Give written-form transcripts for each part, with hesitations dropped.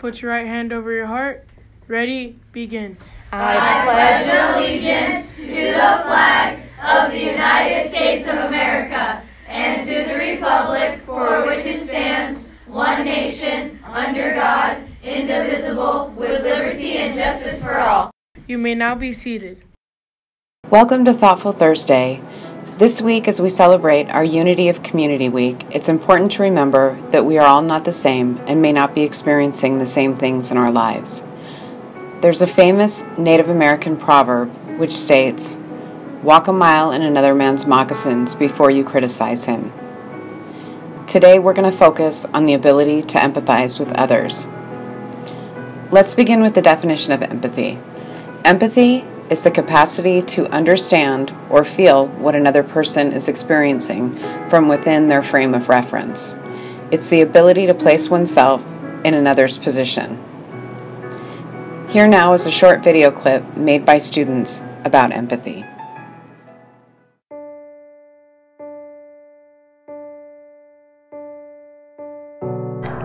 Put your right hand over your heart. Ready, begin. I pledge allegiance to the flag of the United States of America and to the republic for which it stands, one nation, under God, indivisible, with liberty and justice for all. You may now be seated. Welcome to Thoughtful Thursday. This week, as we celebrate our Unity of Community Week, it's important to remember that we are all not the same and may not be experiencing the same things in our lives. There's a famous Native American proverb which states, "Walk a mile in another man's moccasins before you criticize him." Today, we're going to focus on the ability to empathize with others. Let's begin with the definition of empathy. Empathy is the capacity to understand or feel what another person is experiencing from within their frame of reference. It's the ability to place oneself in another's position. Here now is a short video clip made by students about empathy.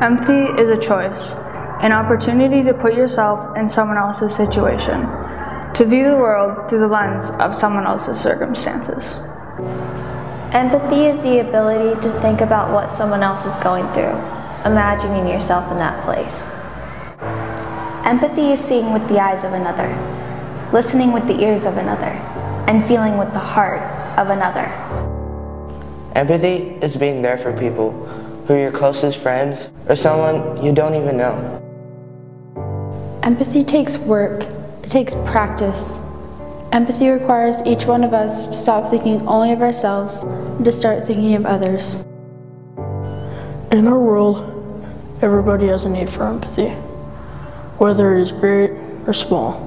Empathy is a choice, an opportunity to put yourself in someone else's situation, to view the world through the lens of someone else's circumstances. Empathy is the ability to think about what someone else is going through, imagining yourself in that place. Empathy is seeing with the eyes of another, listening with the ears of another, and feeling with the heart of another. Empathy is being there for people who are your closest friends or someone you don't even know. Empathy takes work. It takes practice. Empathy requires each one of us to stop thinking only of ourselves and to start thinking of others. In our world, everybody has a need for empathy, whether it is great or small.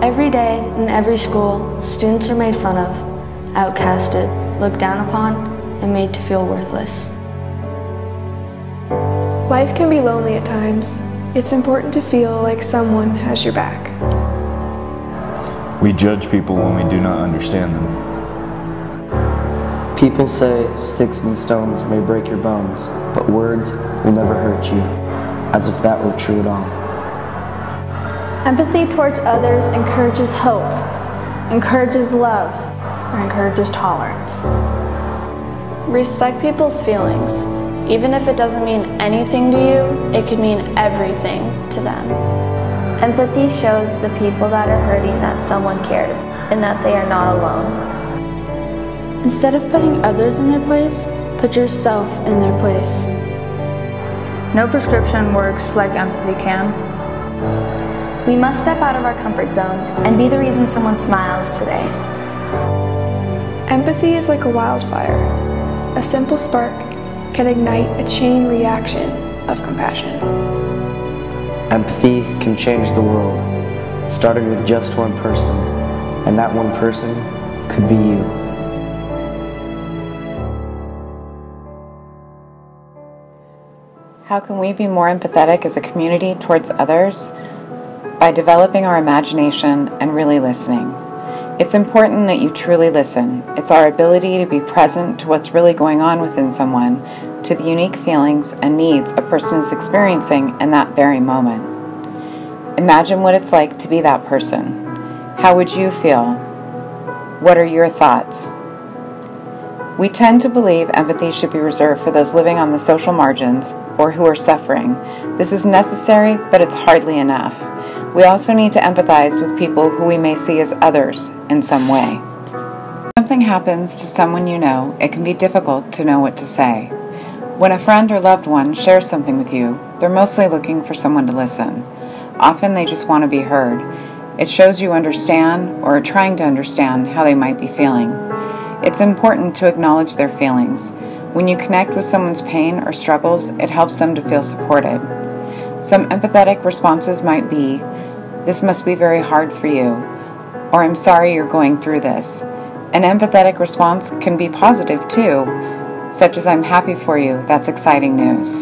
Every day, in every school, students are made fun of, outcasted, looked down upon, and made to feel worthless. Life can be lonely at times. It's important to feel like someone has your back. We judge people when we do not understand them. People say sticks and stones may break your bones, but words will never hurt you, as if that were true at all. Empathy towards others encourages hope, encourages love, or encourages tolerance. Respect people's feelings. Even if it doesn't mean anything to you, it could mean everything to them. Empathy shows the people that are hurting that someone cares and that they are not alone. Instead of putting others in their place, put yourself in their place. No prescription works like empathy can. We must step out of our comfort zone and be the reason someone smiles today. Empathy is like a wildfire. A simple spark can ignite a chain reaction of compassion. Empathy can change the world, starting with just one person, and that one person could be you. How can we be more empathetic as a community towards others? By developing our imagination and really listening. It's important that you truly listen. It's our ability to be present to what's really going on within someone, to the unique feelings and needs a person is experiencing in that very moment. Imagine what it's like to be that person. How would you feel? What are your thoughts? We tend to believe empathy should be reserved for those living on the social margins or who are suffering. This is necessary, but it's hardly enough. We also need to empathize with people who we may see as others in some way. When something happens to someone you know, it can be difficult to know what to say. When a friend or loved one shares something with you, they're mostly looking for someone to listen. Often they just want to be heard. It shows you understand or are trying to understand how they might be feeling. It's important to acknowledge their feelings. When you connect with someone's pain or struggles, it helps them to feel supported. Some empathetic responses might be, "This must be very hard for you," or "I'm sorry you're going through this." An empathetic response can be positive too, such as "I'm happy for you, that's exciting news."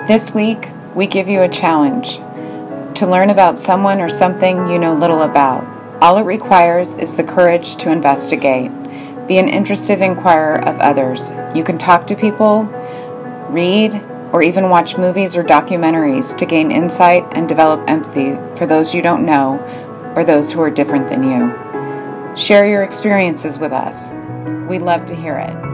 This week, we give you a challenge to learn about someone or something you know little about. All it requires is the courage to investigate. Be an interested inquirer of others. You can talk to people, read, or even watch movies or documentaries to gain insight and develop empathy for those you don't know or those who are different than you. Share your experiences with us. We'd love to hear it.